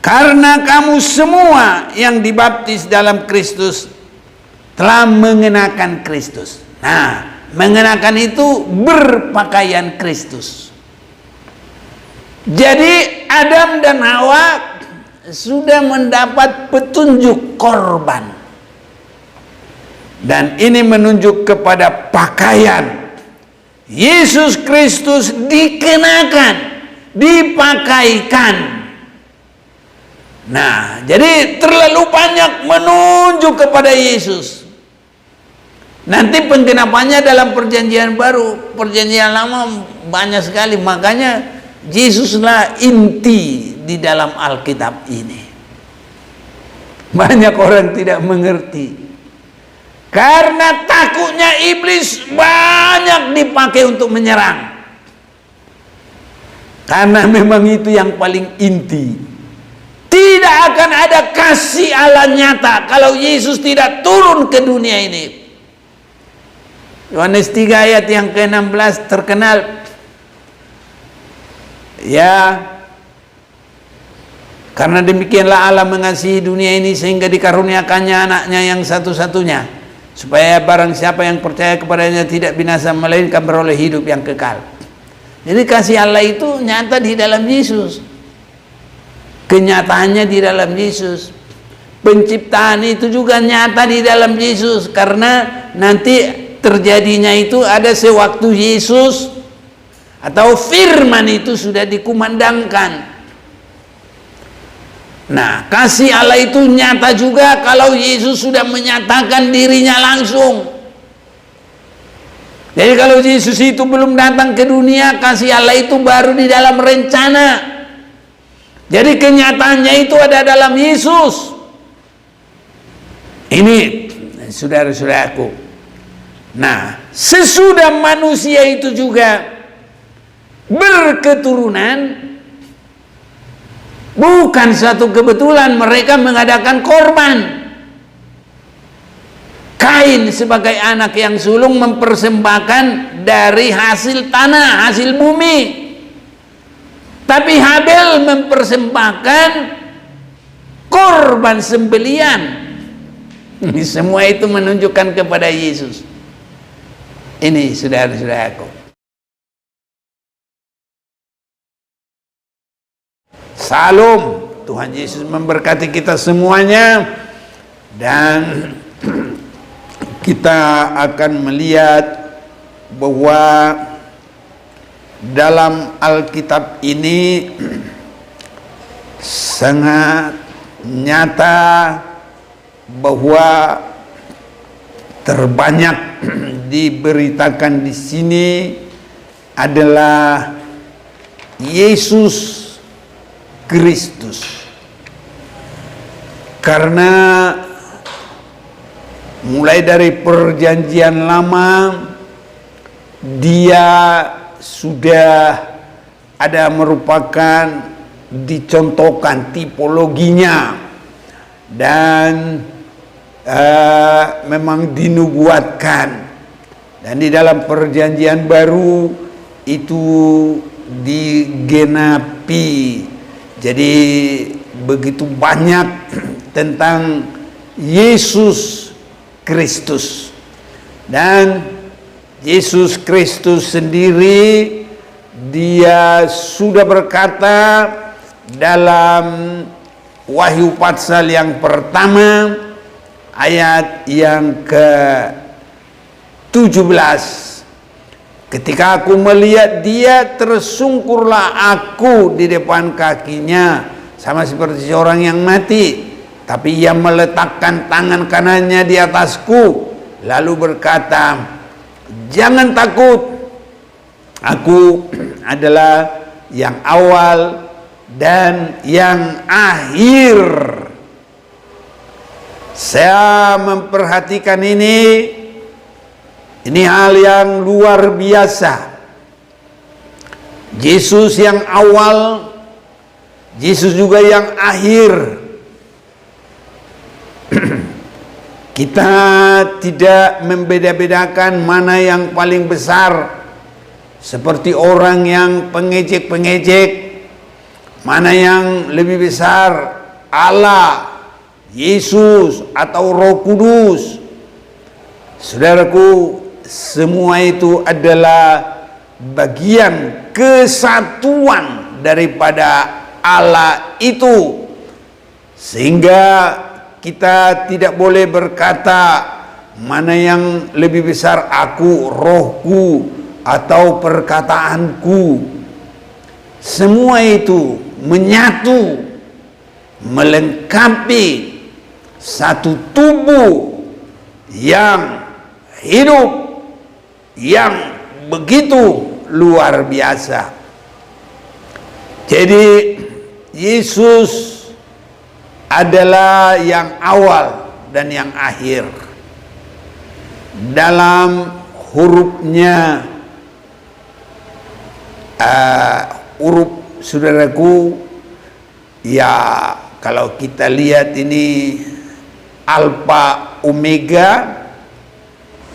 Karena kamu semua yang dibaptis dalam Kristus telah mengenakan Kristus. Nah, mengenakan itu berpakaian Kristus. Jadi Adam dan Hawa sudah mendapat petunjuk korban. Dan ini menunjuk kepada pakaian. Yesus Kristus dikenakan, dipakaikan. Nah, jadi terlalu banyak menunjuk kepada Yesus. Nanti penggenapannya dalam perjanjian baru, perjanjian lama banyak sekali. Makanya Yesuslah inti di dalam Alkitab ini. Banyak orang tidak mengerti. Karena takutnya iblis banyak dipakai untuk menyerang. Karena memang itu yang paling inti. Tidak akan ada kasih Allah nyata kalau Yesus tidak turun ke dunia ini. Yohanes 3 ayat yang ke-16 terkenal. Ya, karena demikianlah Allah mengasihi dunia ini sehingga dikaruniakannya anaknya yang satu-satunya, supaya barang siapa yang percaya kepadanya tidak binasa melainkan beroleh hidup yang kekal. Jadi kasih Allah itu nyata di dalam Yesus. Kenyataannya di dalam Yesus. Penciptaan itu juga nyata di dalam Yesus. Karena nanti terjadinya itu ada sewaktu Yesus atau firman itu sudah dikumandangkan. Nah, kasih Allah itu nyata juga kalau Yesus sudah menyatakan dirinya langsung. Jadi kalau Yesus itu belum datang ke dunia, kasih Allah itu baru di dalam rencana. Jadi kenyataannya itu ada dalam Yesus. Ini saudara-saudaraku. Nah, sesudah manusia itu juga berketurunan, bukan satu kebetulan mereka mengadakan korban. Kain sebagai anak yang sulung mempersembahkan dari hasil tanah, hasil bumi. Tapi Habel mempersembahkan korban sembelian. Ini semua itu menunjukkan kepada Yesus. Ini saudara-saudaraku. Salam. Tuhan Yesus memberkati kita semuanya. Dan kita akan melihat bahwa dalam Alkitab ini sangat nyata bahwa terbanyak diberitakan di sini adalah Yesus Kristus. Karena mulai dari perjanjian lama dia sudah ada merupakan dicontohkan tipologinya dan memang dinubuatkan, dan di dalam perjanjian baru itu digenapi. Jadi begitu banyak tentang Yesus Kristus, dan Yesus Kristus sendiri dia sudah berkata dalam Wahyu pasal yang pertama ayat yang ke-17, ketika aku melihat dia, tersungkurlah aku di depan kakinya sama seperti seorang yang mati, tapi ia meletakkan tangan kanannya di atasku lalu berkata, jangan takut, aku adalah yang awal dan yang akhir. Saya memperhatikan ini hal yang luar biasa. Yesus yang awal, Yesus juga yang akhir. Kita tidak membeda-bedakan mana yang paling besar, seperti orang yang pengejek-pengejek mana yang lebih besar, Allah, Yesus, atau Roh Kudus? Saudaraku, semua itu adalah bagian kesatuan daripada Allah itu, sehingga kita tidak boleh berkata mana yang lebih besar, aku, rohku, atau perkataanku. Semua itu menyatu, melengkapi satu tubuh yang hidup, yang begitu luar biasa. Jadi Yesus adalah yang awal dan yang akhir. Dalam hurufnya, huruf, saudaraku, ya kalau kita lihat ini alfa omega,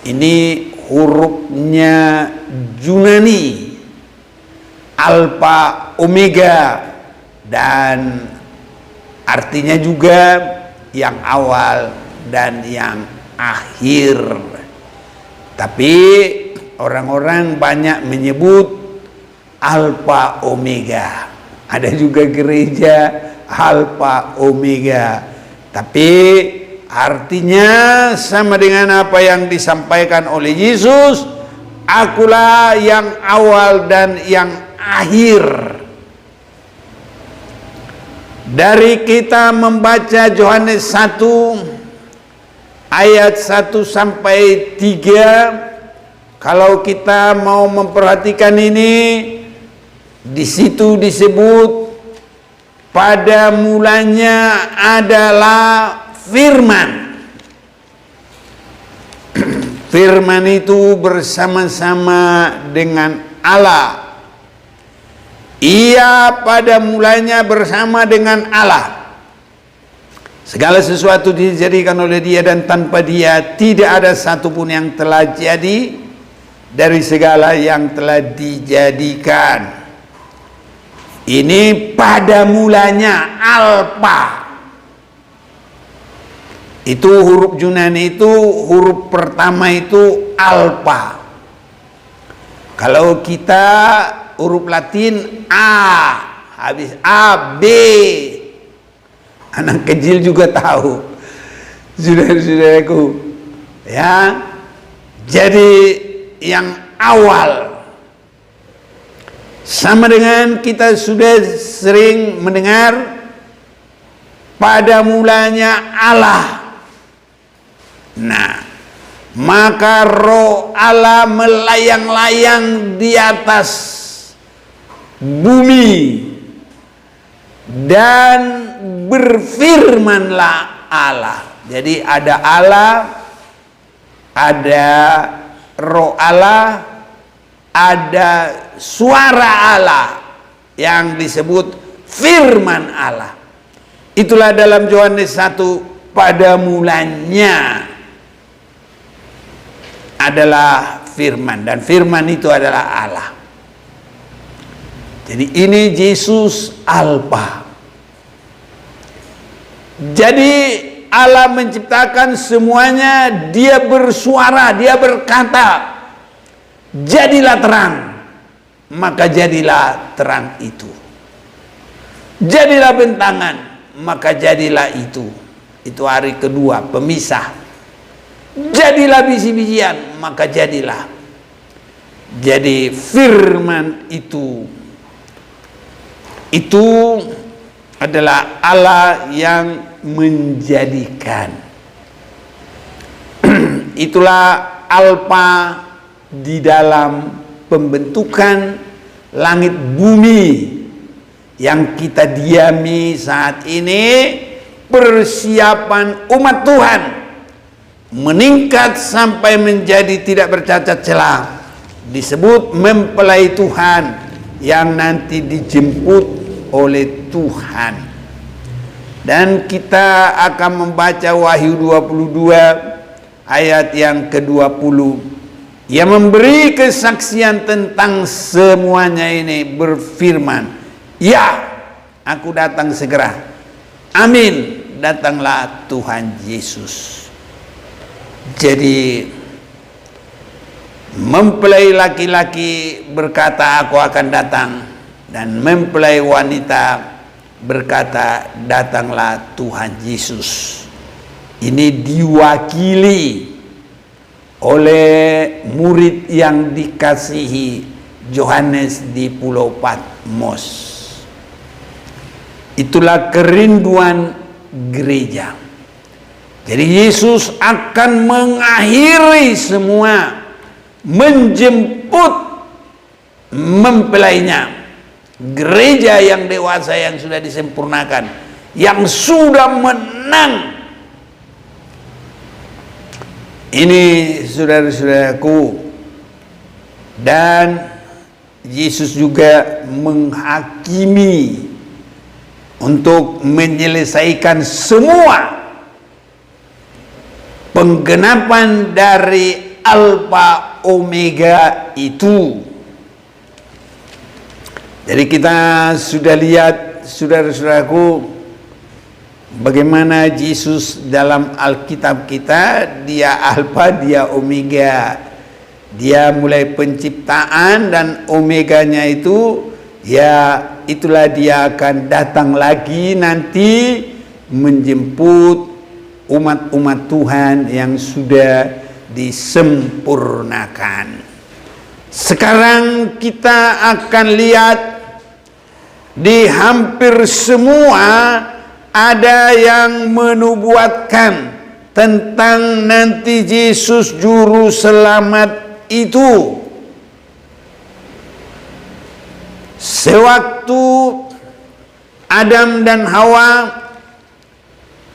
ini hurufnya Yunani, alfa omega, dan artinya juga yang awal dan yang akhir. Tapi orang-orang banyak menyebut alfa omega. Ada juga gereja alfa omega, tapi artinya sama dengan apa yang disampaikan oleh Yesus, akulah yang awal dan yang akhir. Dari kita membaca Yohanes 1 ayat 1 sampai 3, kalau kita mau memperhatikan ini, di situ disebut pada mulanya adalah firman. Firman itu bersama-sama dengan Allah. Ia pada mulanya bersama dengan Allah. Segala sesuatu dijadikan oleh Dia, dan tanpa Dia tidak ada satupun yang telah jadi dari segala yang telah dijadikan. Ini pada mulanya, alfa. Itu huruf Yunani itu, huruf pertama itu alfa. Kalau kita huruf Latin A, habis A, B. Anak kecil juga tahu, saudara-saudaraku, ya. Jadi yang awal, sama dengan kita sudah sering mendengar pada mulanya Allah. Nah, maka roh Allah melayang-layang di atas bumi, dan berfirmanlah Allah. Jadi ada Allah, ada roh Allah, ada suara Allah yang disebut firman Allah. Itulah dalam Yohanes 1, pada mulanya adalah firman, dan firman itu adalah Allah. Jadi ini Yesus alfa. Jadi Allah menciptakan semuanya, Dia bersuara, Dia berkata, jadilah terang, maka jadilah terang itu. Jadilah bentangan, maka jadilah itu. Itu hari kedua, pemisah. Jadilah biji-bijian, maka jadilah. Jadi firman itu adalah Allah yang menjadikan. Itulah alfa di dalam pembentukan langit bumi yang kita diami saat ini. Persiapan umat Tuhan meningkat sampai menjadi tidak bercacat celah, disebut mempelai Tuhan yang nanti dijemput oleh Tuhan. Dan kita akan membaca Wahyu 22 ayat yang ke-20, yang memberi kesaksian tentang semuanya ini, berfirman, ya, aku datang segera. Amin, datanglah Tuhan Yesus. Jadi mempelai laki-laki berkata aku akan datang, dan mempelai wanita berkata datanglah Tuhan Yesus. Ini diwakili oleh murid yang dikasihi Yohanes di Pulau Patmos. Itulah kerinduan gereja. Jadi Yesus akan mengakhiri semua, menjemput mempelainya. Gereja yang dewasa yang sudah disempurnakan, yang sudah menang. Ini saudara-saudaraku, dan Yesus juga menghakimi untuk menyelesaikan semua penggenapan dari Alfa Omega itu. Jadi kita sudah lihat saudara-saudaraku, bagaimana Yesus dalam Alkitab kita, dia Alfa, dia Omega. Dia mulai penciptaan, dan Omeganya itu, ya itulah dia akan datang lagi nanti menjemput umat-umat Tuhan yang sudah disempurnakan. Sekarang kita akan lihat di hampir semua ada yang menubuatkan tentang nanti Yesus juru selamat itu. Sewaktu Adam dan Hawa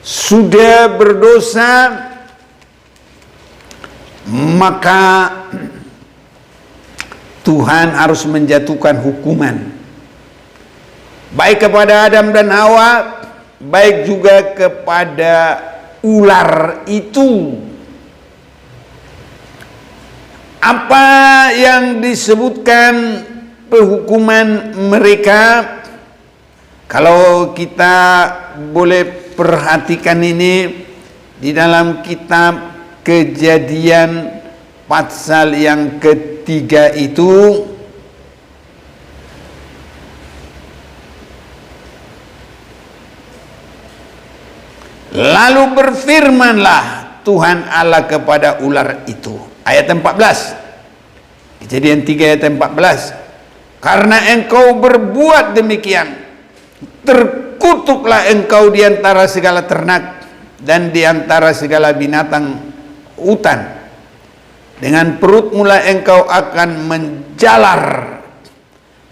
sudah berdosa, maka Tuhan harus menjatuhkan hukuman, baik kepada Adam dan Hawa, baik juga kepada ular itu. Apa yang disebutkan penghukuman mereka, kalau kita boleh perhatikan ini di dalam kitab Kejadian pasal yang ketiga itu, lalu berfirmanlah Tuhan Allah kepada ular itu. Ayat 14. Kejadian 3 ayat 14. Karena engkau berbuat demikian, terkutuklah engkau di antara segala ternak dan di antara segala binatang hutan. Dengan perut mula engkau akan menjalar,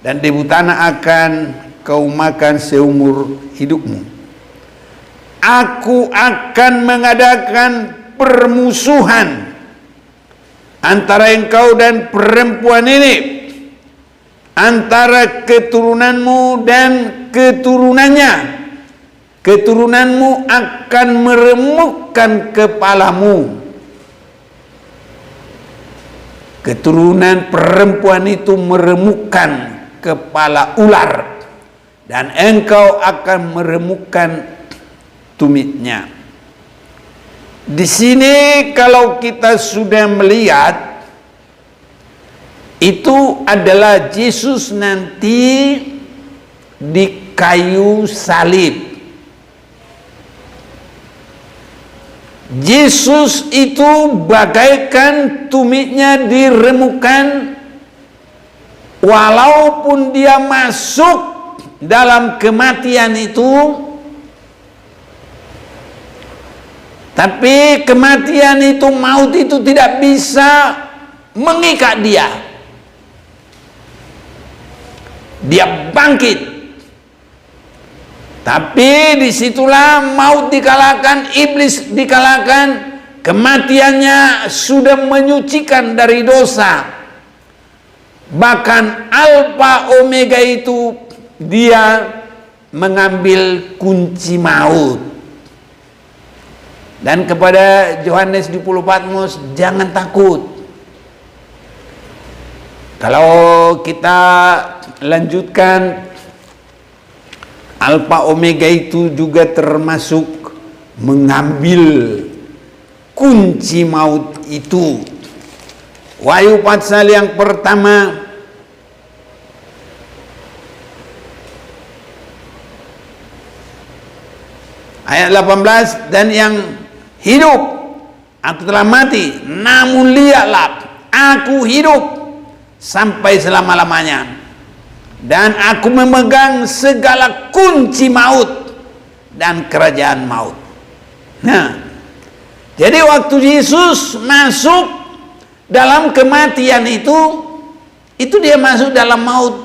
dan debu tanah akan kau makan seumur hidupmu. Aku akan mengadakan permusuhan antara engkau dan perempuan ini, antara keturunanmu dan keturunannya. Keturunanmu akan meremukkan kepalamu. Keturunan perempuan itu meremukkan kepala ular, dan engkau akan meremukkan tumitnya. Di sini kalau kita sudah melihat, itu adalah Yesus nanti di kayu salib. Yesus itu bagaikan tumitnya diremukkan, walaupun dia masuk dalam kematian itu, tapi kematian itu, maut itu tidak bisa mengikat dia. Dia bangkit. Tapi disitulah maut dikalahkan, iblis dikalahkan, kematiannya sudah menyucikan dari dosa. Bahkan Alfa Omega itu, dia mengambil kunci maut. Dan kepada Yohanes di Pulau Patmos, jangan takut. Kalau kita lanjutkan Alfa Omega itu juga termasuk mengambil kunci maut itu. Wahyu pasal yang pertama ayat 18, dan yang hidup, aku telah mati, namun lihatlah, aku hidup sampai selama-lamanya, dan aku memegang segala kunci maut dan kerajaan maut. Nah, jadi waktu Yesus masuk dalam kematian itu dia masuk dalam maut.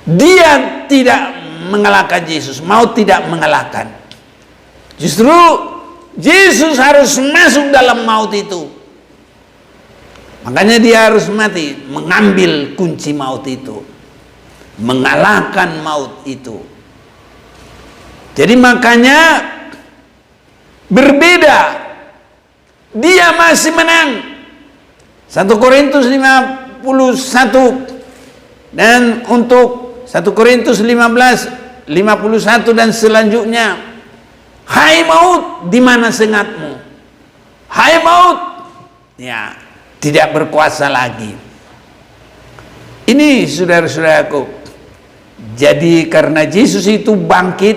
Dia tidak mengalahkan Yesus, maut tidak mengalahkan. Justru Yesus harus masuk dalam maut itu. Makanya dia harus mati, mengambil kunci maut itu, mengalahkan maut itu. Jadi makanya berbeda, dia masih menang. 1 Korintus 51, dan untuk 1 Korintus 15, 51 dan selanjutnya, hai maut, di mana sengatmu? Hai maut, ya, tidak berkuasa lagi. Ini saudara-saudaraku, jadi karena Yesus itu bangkit,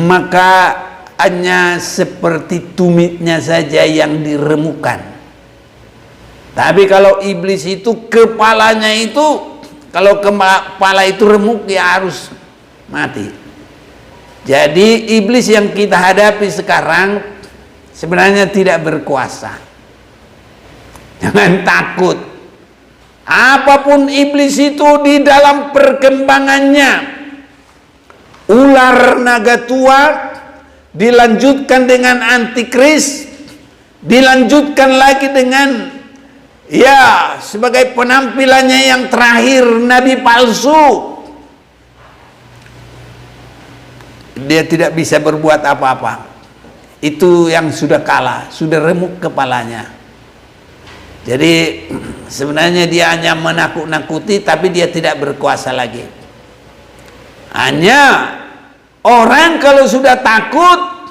maka hanya seperti tumitnya saja yang diremukkan. Tapi kalau iblis itu kepalanya itu, kalau kepala itu remuk, ya harus mati. Jadi iblis yang kita hadapi sekarang sebenarnya tidak berkuasa. Jangan takut. Apapun iblis itu di dalam perkembangannya, ular naga tua, dilanjutkan dengan antikris, dilanjutkan lagi dengan, ya, sebagai penampilannya yang terakhir, nabi palsu. Dia tidak bisa berbuat apa-apa. Itu yang sudah kalah, sudah remuk kepalanya. Jadi sebenarnya dia hanya menakut-nakuti, tapi dia tidak berkuasa lagi. Hanya orang kalau sudah takut,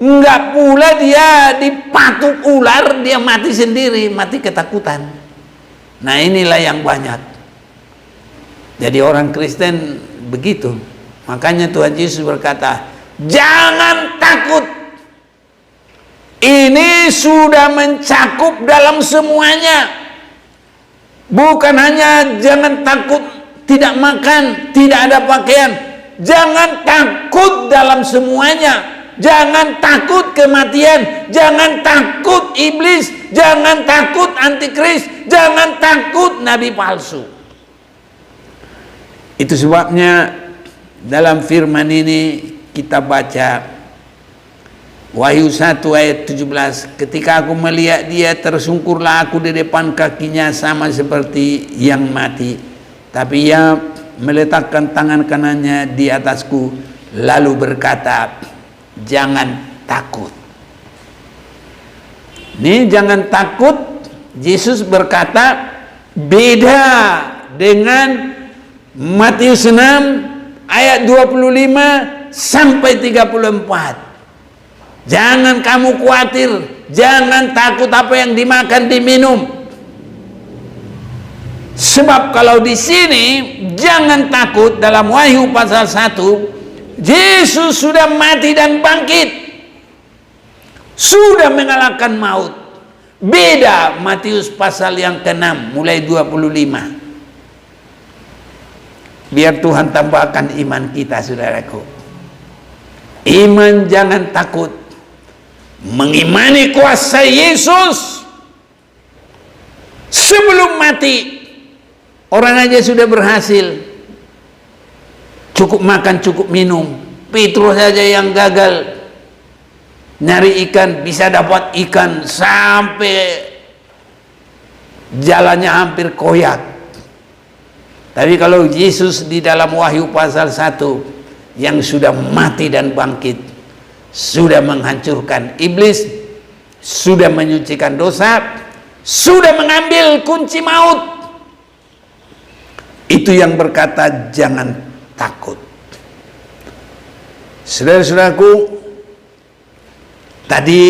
enggak pula dia dipatuk ular, dia mati sendiri, mati ketakutan. Nah, inilah yang banyak. Jadi orang Kristen begitu. Makanya Tuhan Yesus berkata, jangan takut. Ini sudah mencakup dalam semuanya. Bukan hanya jangan takut tidak makan, tidak ada pakaian. Jangan takut dalam semuanya. Jangan takut kematian. Jangan takut iblis. Jangan takut antikris. Jangan takut nabi palsu. Itu sebabnya dalam firman ini kita baca Wahyu 1 ayat 17, ketika aku melihat dia, tersungkurlah aku di depan kakinya sama seperti yang mati. Tapi ia meletakkan tangan kanannya di atasku, lalu berkata, jangan takut. Ini jangan takut, Yesus berkata, beda dengan Matius 6 ayat 25 sampai 34. Jangan kamu khawatir, jangan takut apa yang dimakan diminum. Sebab kalau di sini jangan takut, dalam Wahyu pasal 1, Yesus sudah mati dan bangkit, sudah mengalahkan maut. Beda Matius pasal yang ke-6 mulai 25. Biar Tuhan tambahkan iman kita, saudaraku. Iman jangan takut, mengimani kuasa Yesus. Sebelum mati, orang aja sudah berhasil, cukup makan, cukup minum. Petrus saja yang gagal nyari ikan, bisa dapat ikan sampai jalannya hampir koyak. Tapi kalau Yesus di dalam Wahyu pasal 1 yang sudah mati dan bangkit, sudah menghancurkan iblis, sudah menyucikan dosa, sudah mengambil kunci maut. itu yang berkata jangan takut. Saudara-saudaraku, tadi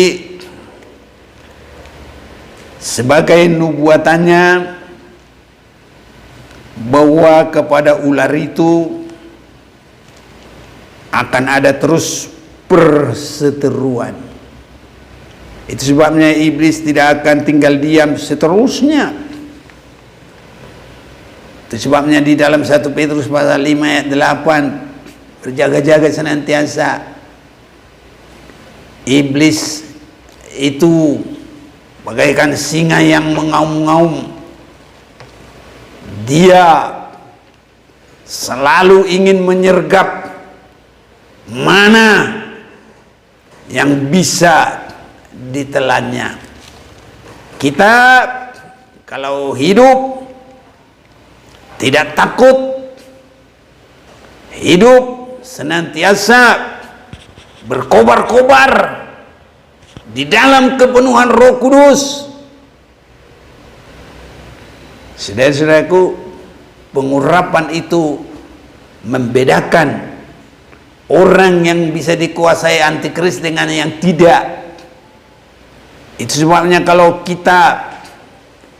sebagai nubuatannya bahwa kepada ular itu akan ada terus perseteruan. Itu sebabnya iblis tidak akan tinggal diam seterusnya. Itu sebabnya di dalam 1 Petrus pasal 5 ayat 8, berjaga-jaga senantiasa. Iblis itu bagaikan singa yang mengaum-ngaum. Dia selalu ingin menyergap mana yang bisa ditelannya. Kita kalau hidup tidak takut, hidup senantiasa berkobar-kobar di dalam kepenuhan Roh Kudus. Saudara-saudaraku, pengurapan itu membedakan orang yang bisa dikuasai antikris dengan yang tidak. Itu sebabnya kalau kita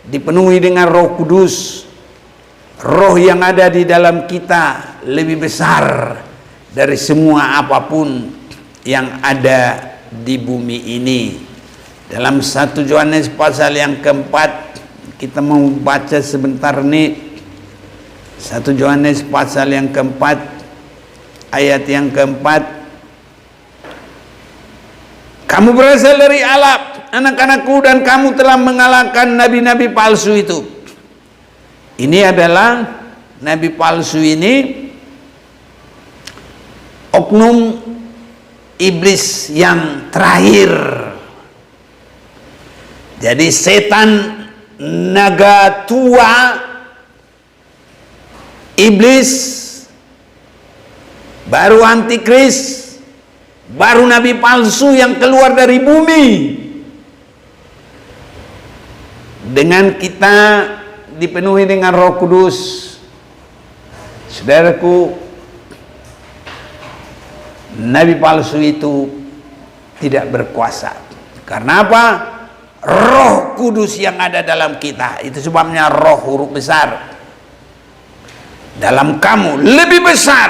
dipenuhi dengan Roh Kudus, roh yang ada di dalam kita lebih besar dari semua apapun yang ada di bumi ini. Dalam 1 Yohanes pasal yang keempat, kita mau baca sebentar nih. 1 Yohanes pasal yang keempat, ayat yang keempat. Kamu berasal dari Allah, anak-anakku, dan kamu telah mengalahkan nabi-nabi palsu itu. Ini adalah nabi palsu ini oknum iblis yang terakhir. Jadi setan naga tua iblis, baru antikris, baru nabi palsu yang keluar dari bumi. Dengan kita dipenuhi dengan Roh Kudus, saudaraku, nabi palsu itu tidak berkuasa. Karena apa? Roh Kudus yang ada dalam kita. Itu sebabnya roh huruf besar dalam kamu lebih besar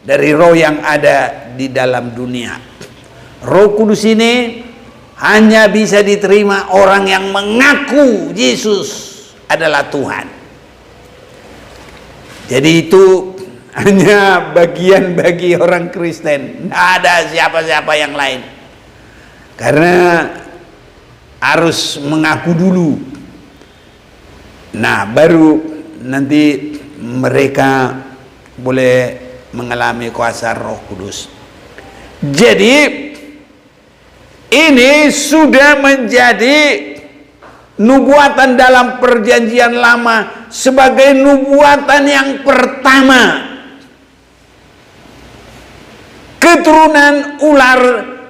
dari roh yang ada di dalam dunia. Roh Kudus ini hanya bisa diterima orang yang mengaku Yesus adalah Tuhan. Jadi itu hanya bagian bagi orang Kristen, tidak ada siapa-siapa yang lain. Karena harus mengaku dulu. Nah, baru nanti mereka boleh mengalami kuasa Roh Kudus. Jadi ini sudah menjadi nubuatan dalam perjanjian lama sebagai nubuatan yang pertama. Keturunan ular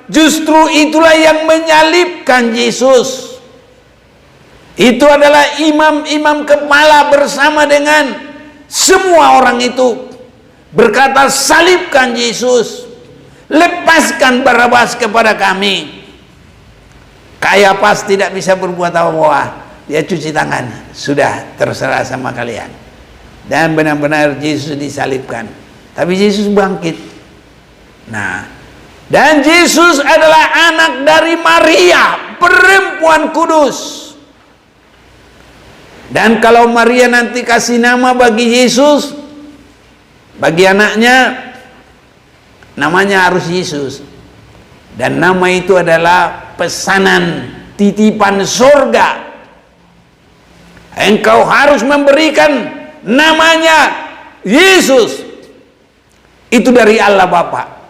justru itulah yang menyalibkan Yesus. Itu adalah imam-imam kepala bersama dengan semua orang itu berkata, salibkan Yesus, lepaskan Barabas kepada kami. Kayapas tidak bisa berbuat apa-apa, dia cuci tangan, sudah terserah sama kalian. Dan benar-benar Yesus disalibkan, tapi Yesus bangkit. Nah, dan Yesus adalah anak dari Maria, perempuan kudus. Dan kalau Maria nanti kasih nama bagi Yesus, bagi anaknya, namanya harus Yesus. Dan nama itu adalah pesanan titipan surga. Engkau harus memberikan namanya Yesus. Itu dari Allah Bapa.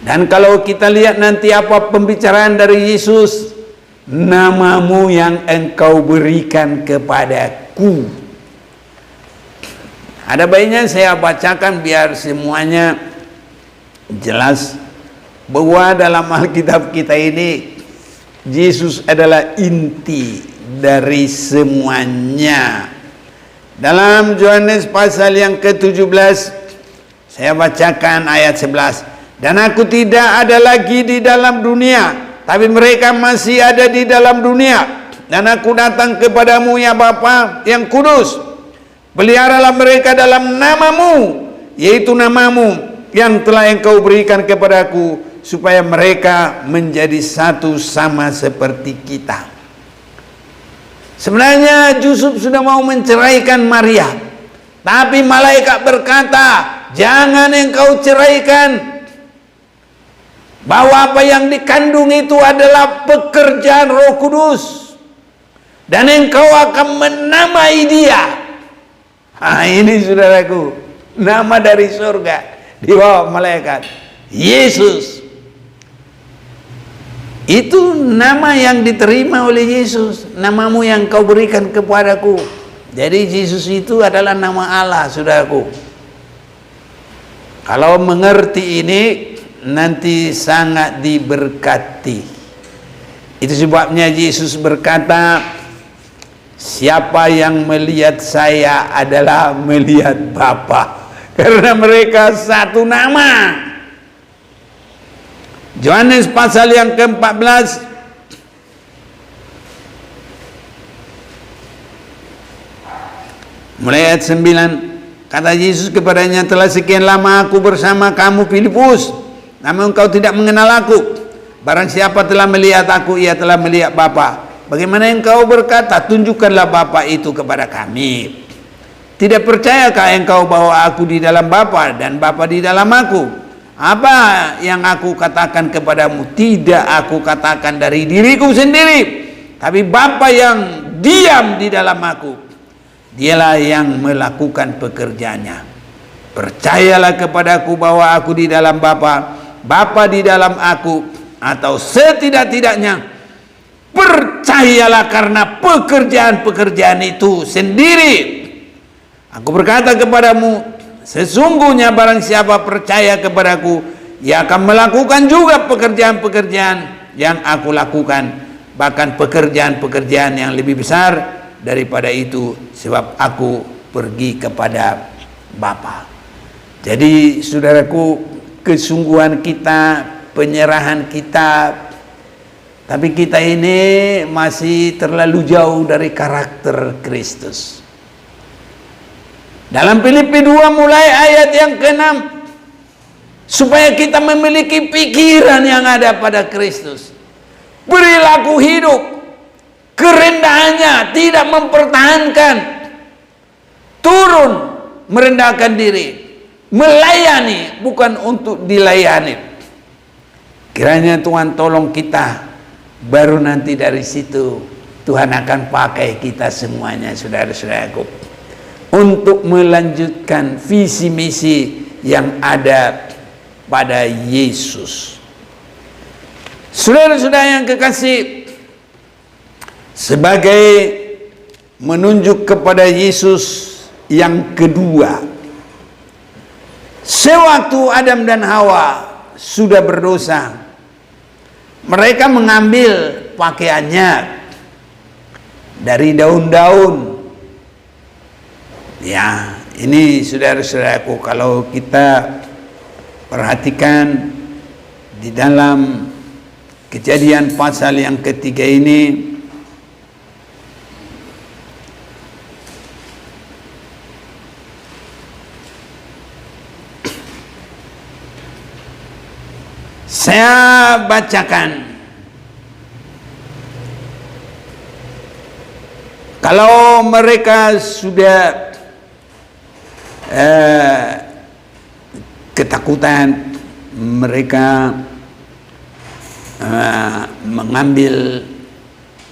Dan kalau kita lihat nanti apa pembicaraan dari Yesus, namamu yang engkau berikan kepadaku. Ada baiknya saya bacakan biar semuanya jelas bahwa dalam Alkitab kita ini Yesus adalah inti dari semuanya. Dalam Yohanes pasal yang ke-17, saya bacakan ayat 11. Dan aku tidak ada lagi di dalam dunia, tapi mereka masih ada di dalam dunia. Dan aku datang kepadamu ya Bapa yang kudus, peliharalah mereka dalam namamu, yaitu namamu yang telah engkau berikan kepadaku, supaya mereka menjadi satu sama seperti kita. Sebenarnya Yusuf sudah mau menceraikan Maria, tapi malaikat berkata, jangan engkau ceraikan, bahwa apa yang dikandung itu adalah pekerjaan Roh Kudus, dan engkau akan menamai dia. Ini saudaraku, nama dari surga di bawah malaikat, Yesus. Itu nama yang diterima oleh Yesus. Namamu yang kau berikan kepadaku. Jadi Yesus itu adalah nama Allah, saudaraku. Kalau mengerti ini, nanti sangat diberkati. Itu sebabnya Yesus berkata, siapa yang melihat saya adalah melihat Bapa. Karena mereka satu nama. Yohanes pasal yang ke-14, mulai ayat 9, kata Yesus kepadanya, telah sekian lama aku bersama kamu Filipus, namun engkau tidak mengenal aku. Barang siapa telah melihat aku, ia telah melihat Bapa. Bagaimana engkau berkata, tunjukkanlah Bapa itu kepada kami? Tidak percayakah engkau bahwa aku di dalam Bapa dan Bapa di dalam aku? Apa yang aku katakan kepadamu tidak aku katakan dari diriku sendiri, tapi Bapa yang diam di dalam aku, dialah yang melakukan pekerjaannya. Percayalah kepadaku bahwa aku di dalam Bapa, Bapa di dalam aku, atau setidak-tidaknya percayalah karena pekerjaan-pekerjaan itu sendiri. Aku berkata kepadamu, sesungguhnya barang siapa percaya kepadaku, ia akan melakukan juga pekerjaan-pekerjaan yang aku lakukan, bahkan pekerjaan-pekerjaan yang lebih besar daripada itu, sebab aku pergi kepada Bapa. Jadi saudaraku, kesungguhan kita, penyerahan kita, tapi kita ini masih terlalu jauh dari karakter Kristus. Dalam Filipi 2 mulai ayat yang ke-6, supaya kita memiliki pikiran yang ada pada Kristus, perilaku hidup, kerendahannya, tidak mempertahankan, turun, merendahkan diri, melayani bukan untuk dilayani. Kiranya Tuhan tolong kita, baru nanti dari situ Tuhan akan pakai kita semuanya, saudara-saudaraku, untuk melanjutkan visi misi yang ada pada Yesus. Saudara-saudara yang kekasih, sebagai menunjuk kepada Yesus yang kedua, sewaktu Adam dan Hawa sudah berdosa, mereka mengambil pakaiannya dari daun-daun. Ya, ini saudara-saudaraku, kalau kita perhatikan di dalam Kejadian pasal yang ketiga ini, saya bacakan. Kalau mereka sudah ketakutan, mereka mengambil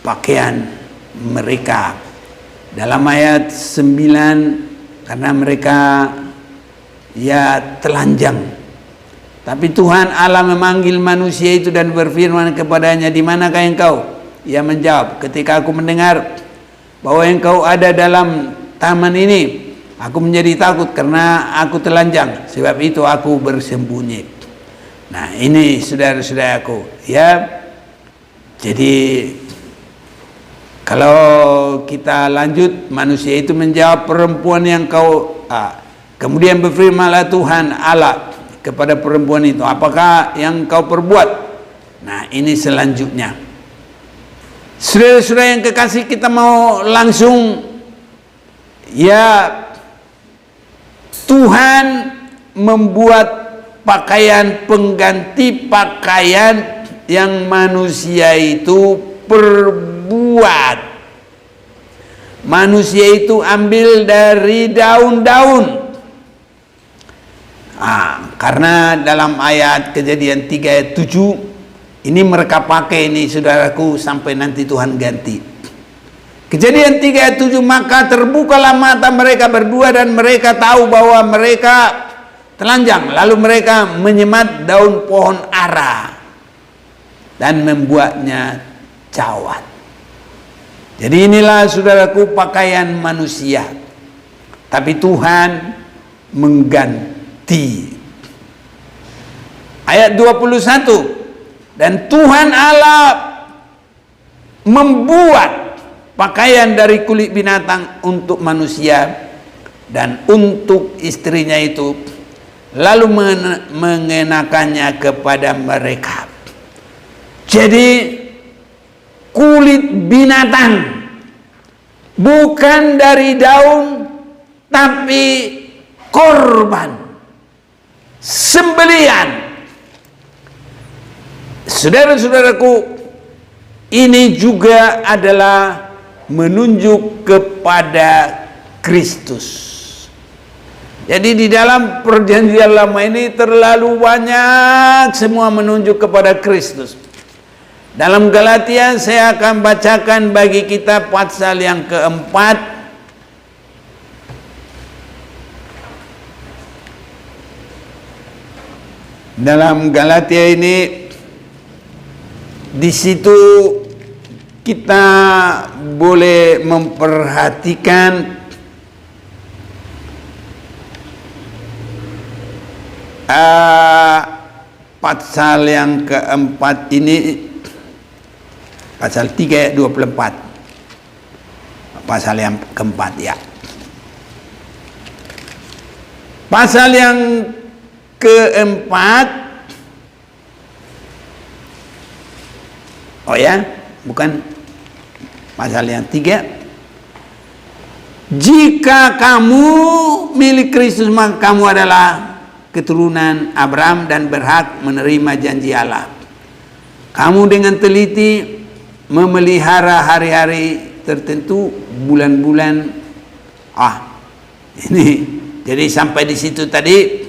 pakaian mereka. Dalam ayat 9, karena mereka telanjang. Tapi Tuhan Allah memanggil manusia itu dan berfirman kepadanya, di manakah engkau? Ia menjawab, ketika aku mendengar bahwa engkau ada dalam taman ini, aku menjadi takut karena aku telanjang, sebab itu aku bersembunyi. Nah, ini saudara-saudaraku, ya. Jadi Kalau kita lanjut, manusia itu menjawab, perempuan yang kau kemudian berfirmanlah Tuhan Allah kepada perempuan itu, apakah yang kau perbuat? Nah, ini selanjutnya. Saudara-saudara yang kekasih, kita mau langsung, ya, Tuhan membuat pakaian pengganti pakaian yang manusia itu perbuat. Manusia itu ambil dari daun-daun. Karena dalam ayat Kejadian 3 ayat 7 ini mereka pakai ini, saudaraku, sampai nanti Tuhan ganti. Kejadian 3 ayat 7, maka terbukalah mata mereka berdua dan mereka tahu bahwa mereka telanjang, lalu mereka menyemat daun pohon ara dan membuatnya cawat. Jadi inilah, saudaraku, pakaian manusia, tapi Tuhan mengganti. Ayat 21, dan Tuhan Allah membuat pakaian dari kulit binatang untuk manusia dan untuk istrinya itu, lalu mengenakannya kepada mereka. Jadi kulit binatang, bukan dari daun, tapi korban sembelian. Saudara-saudaraku, ini juga adalah menunjuk kepada Kristus. Jadi di dalam perjanjian lama ini terlalu banyak semua menunjuk kepada Kristus. Dalam Galatia, saya akan bacakan bagi kita pasal yang keempat. Dalam Galatia ini, di situ kita boleh memperhatikan pasal yang keempat ini, pasal 3 ayat 24. Pasal yang keempat, ya. Pasal yang keempat, oh ya, bukan pasal yang 3. Jika kamu milik Kristus, maka kamu adalah keturunan Abraham dan berhak menerima janji Allah. Kamu dengan teliti memelihara hari-hari tertentu, bulan-bulan. Ini jadi sampai di situ tadi.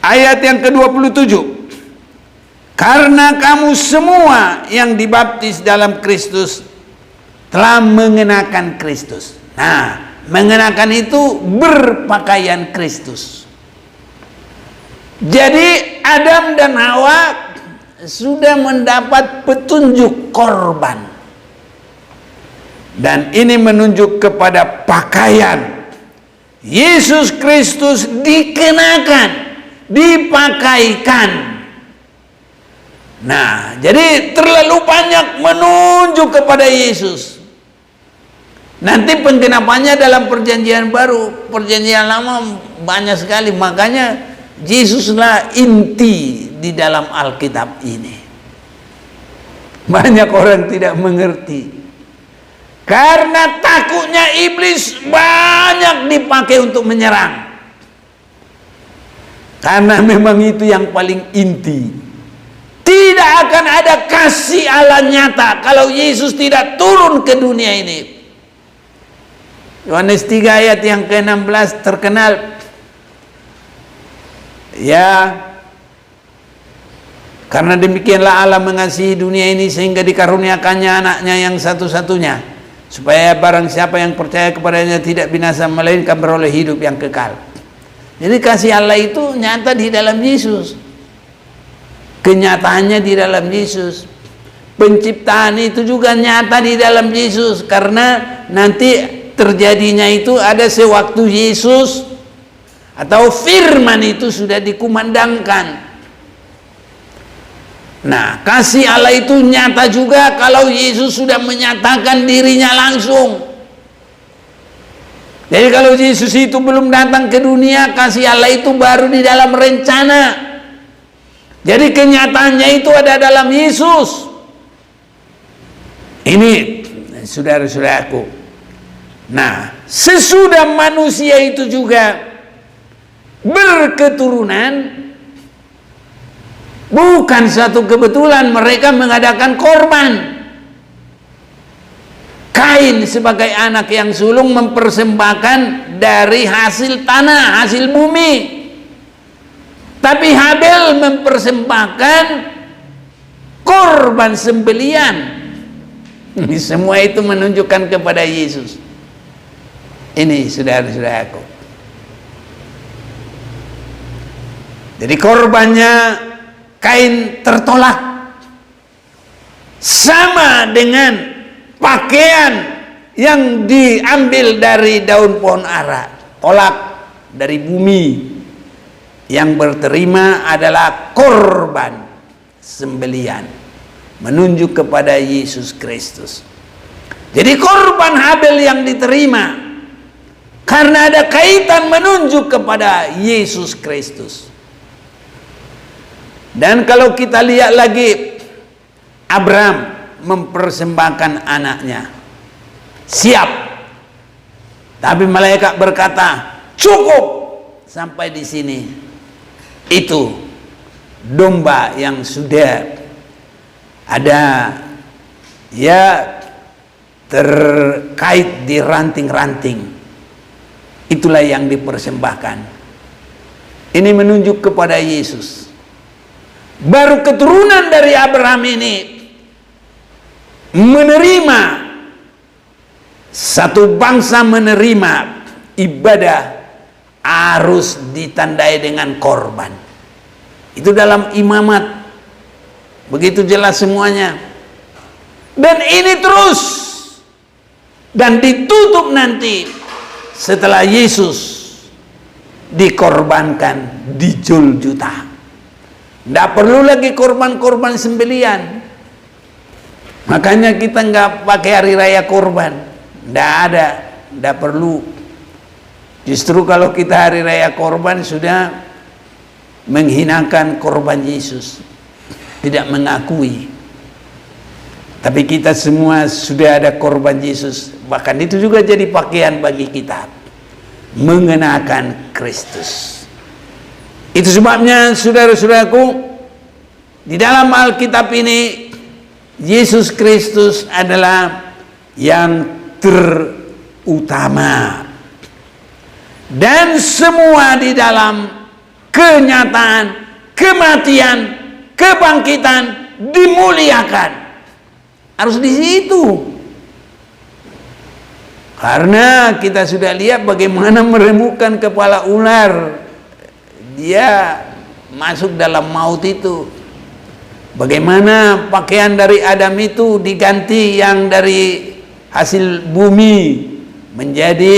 Ayat yang ke-27. Karena kamu semua yang dibaptis dalam Kristus telah mengenakan Kristus. Nah, mengenakan itu berpakaian Kristus. Jadi Adam dan Hawa sudah mendapat petunjuk korban. Dan ini menunjuk kepada pakaian. Yesus Kristus dikenakan, dipakaikan. Nah, jadi terlalu banyak menunjuk kepada Yesus. Nanti penggenapannya dalam perjanjian baru, perjanjian lama banyak sekali. Makanya Yesuslah inti di dalam Alkitab ini. Banyak orang tidak mengerti. Karena takutnya iblis banyak dipakai untuk menyerang. Karena memang itu yang paling inti. Tidak akan ada kasih Allah nyata kalau Yesus tidak turun ke dunia ini. Yohanes 3 ayat yang ke-16 terkenal. Ya, karena demikianlah Allah mengasihi dunia ini sehingga dikaruniakannya anaknya yang satu-satunya, supaya barang siapa yang percaya kepadanya tidak binasa melainkan beroleh hidup yang kekal. Jadi kasih Allah itu nyata di dalam Yesus. Kenyataannya di dalam Yesus. Penciptaan itu juga nyata di dalam Yesus, karena nanti terjadinya itu ada sewaktu Yesus atau firman itu sudah dikumandangkan. Nah, kasih Allah itu nyata juga kalau Yesus sudah menyatakan dirinya langsung. Jadi kalau Yesus itu belum datang ke dunia, kasih Allah itu baru di dalam rencana. Jadi kenyataannya itu ada dalam Yesus. Ini saudara-saudaraku. Nah, sesudah manusia itu juga berketurunan, bukan satu kebetulan mereka mengadakan korban. Kain sebagai anak yang sulung mempersembahkan dari hasil tanah, hasil bumi. Tapi Habel mempersembahkan korban sembelian. Ini semua itu menunjukkan kepada Yesus. Ini saudara-saudaraku. Jadi korbannya Kain tertolak, sama dengan pakaian yang diambil dari daun pohon ara, tolak dari bumi. Yang berterima adalah korban sembelian, menunjuk kepada Yesus Kristus. Jadi korban Habel yang diterima karena ada kaitan menunjuk kepada Yesus Kristus. Dan kalau kita lihat lagi, Abraham mempersembahkan anaknya, siap. Tapi malaikat berkata, cukup sampai di sini. Itu domba yang sudah ada ya terkait di ranting-ranting. Itulah yang dipersembahkan. Ini menunjuk kepada Yesus. Baru keturunan dari Abraham ini menerima, satu bangsa menerima ibadah harus ditandai dengan korban. Itu dalam imamat begitu jelas semuanya. Dan ini terus dan ditutup nanti setelah Yesus dikorbankan di Golgota. Tidak perlu lagi korban-korban sembelian. Makanya kita nggak pakai hari raya korban. Tidak ada, tidak perlu. Justru kalau kita hari raya korban sudah menghinakan korban Yesus, tidak mengakui. Tapi kita semua sudah ada korban Yesus. Bahkan itu juga jadi pakaian bagi kita, mengenakan Kristus. Itu sebabnya saudara-saudaraku, di dalam Alkitab ini Yesus Kristus adalah yang terutama. Dan semua di dalam kenyataan, kematian, kebangkitan dimuliakan. Harus di situ. Karena kita sudah lihat bagaimana meremukkan kepala ular. Dia masuk dalam maut itu. Bagaimana pakaian dari Adam itu diganti yang dari hasil bumi menjadi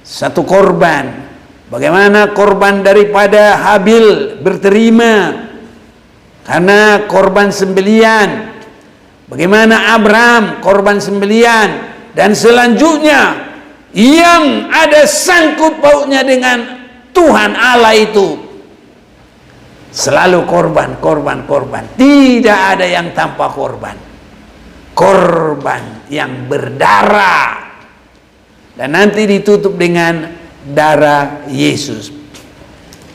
satu korban. Bagaimana korban daripada Habil berterima karena korban sembelian. Bagaimana Abraham korban sembelian. Dan selanjutnya yang ada sangkut pautnya dengan Tuhan Allah itu selalu korban, korban, korban. Tidak ada yang tanpa korban. Korban yang berdarah. Dan nanti ditutup dengan darah Yesus.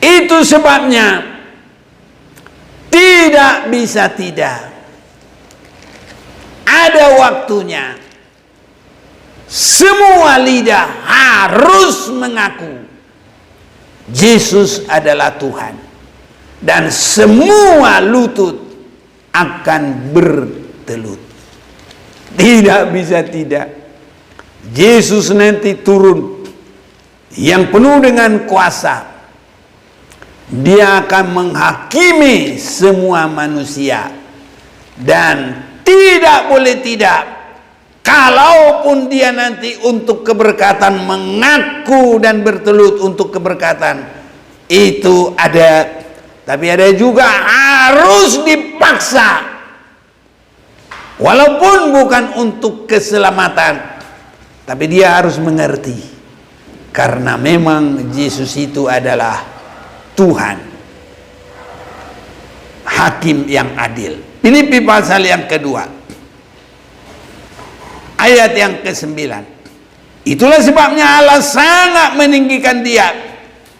Itu sebabnya tidak bisa tidak. Ada waktunya. Semua lidah harus mengaku Yesus adalah Tuhan. Dan semua lutut akan bertelut. Tidak bisa tidak. Yesus nanti turun yang penuh dengan kuasa. Dia akan menghakimi semua manusia. Dan tidak boleh tidak, kalaupun dia nanti untuk keberkatan mengaku dan bertelut untuk keberkatan, itu ada. Tapi ada juga harus dipaksa, walaupun bukan untuk keselamatan, tapi dia harus mengerti, karena memang Yesus itu adalah Tuhan, hakim yang adil. Filipi pasal yang kedua, ayat yang ke-9. Itulah sebabnya Allah sangat meninggikan dia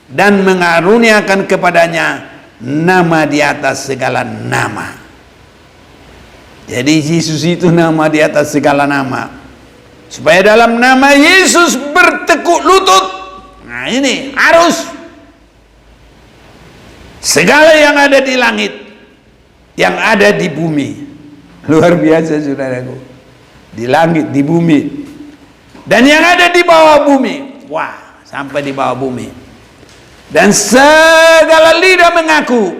dan mengaruniakan kepadanya nama di atas segala nama. Jadi Yesus itu nama di atas segala nama, supaya dalam nama Yesus bertekuk lutut. Nah ini harus, segala yang ada di langit, yang ada di bumi. Luar biasa saudaraku, di langit, di bumi, dan yang ada di bawah bumi. Wah, sampai di bawah bumi. Dan segala lidah mengaku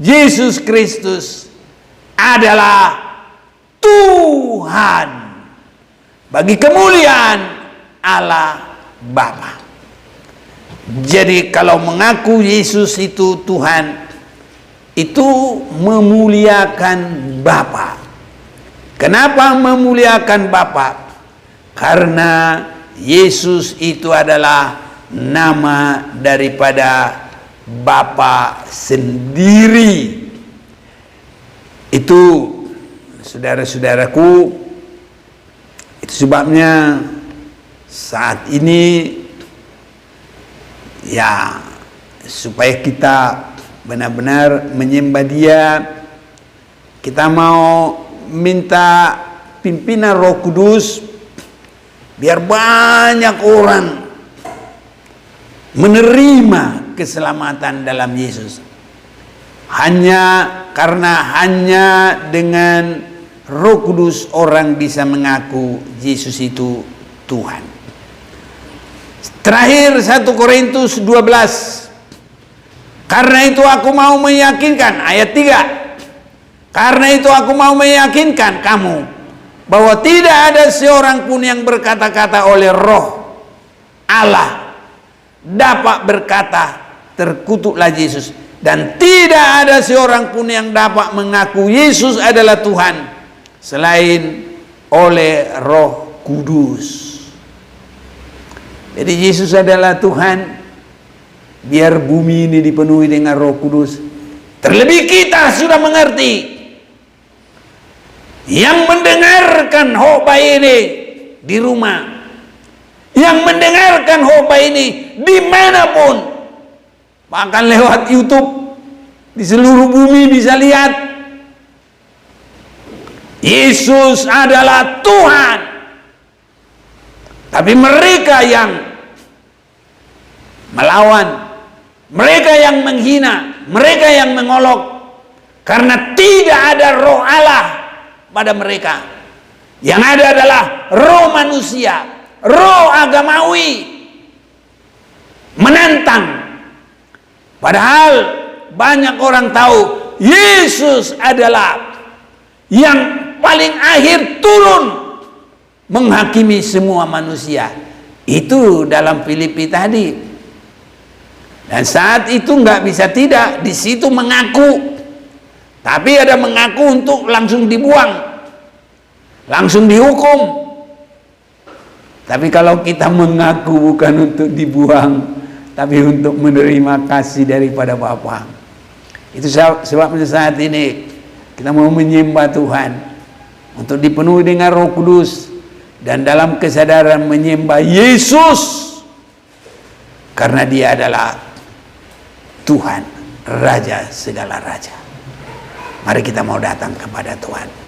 Yesus Kristus adalah Tuhan, bagi kemuliaan Allah Bapa. Jadi kalau mengaku Yesus itu Tuhan, itu memuliakan Bapa. Kenapa memuliakan Bapa? Karena Yesus itu adalah nama daripada Bapa sendiri. Itu saudara-saudaraku, itu sebabnya saat ini ya, supaya kita benar-benar menyembah Dia, kita mau minta pimpinan Roh Kudus biar banyak orang menerima keselamatan dalam Yesus. Karena hanya dengan Roh Kudus orang bisa mengaku Yesus itu Tuhan. Terakhir 1 Korintus 12. Karena itu aku mau meyakinkan, ayat 3. Karena itu aku mau meyakinkan kamu bahwa tidak ada seorang pun yang berkata-kata oleh Roh Allah dapat berkata terkutuklah Yesus, dan tidak ada seorang pun yang dapat mengaku Yesus adalah Tuhan selain oleh Roh Kudus. Jadi Yesus adalah Tuhan biar bumi ini dipenuhi dengan Roh Kudus. Terlebih kita sudah mengerti, yang mendengarkan khotbah ini di rumah, yang mendengarkan khotbah ini dimanapun, bahkan lewat YouTube di seluruh bumi bisa lihat, Yesus adalah Tuhan. Tapi mereka yang melawan, mereka yang menghina, mereka yang mengolok, karena tidak ada Roh Allah pada mereka. Yang ada adalah roh manusia, roh agamawi, menantang. Padahal banyak orang tahu Yesus adalah yang paling akhir turun menghakimi semua manusia. Itu dalam Filipi tadi. Dan saat itu nggak bisa tidak, di situ mengaku. Tapi ada mengaku untuk langsung dibuang, langsung dihukum. Tapi kalau kita mengaku bukan untuk dibuang, tapi untuk menerima kasih daripada Bapa. Itu sebabnya saat ini kita mau menyembah Tuhan, untuk dipenuhi dengan Roh Kudus, dan dalam kesadaran menyembah Yesus, karena Dia adalah Tuhan, Raja segala raja. Mari kita mau datang kepada Tuhan.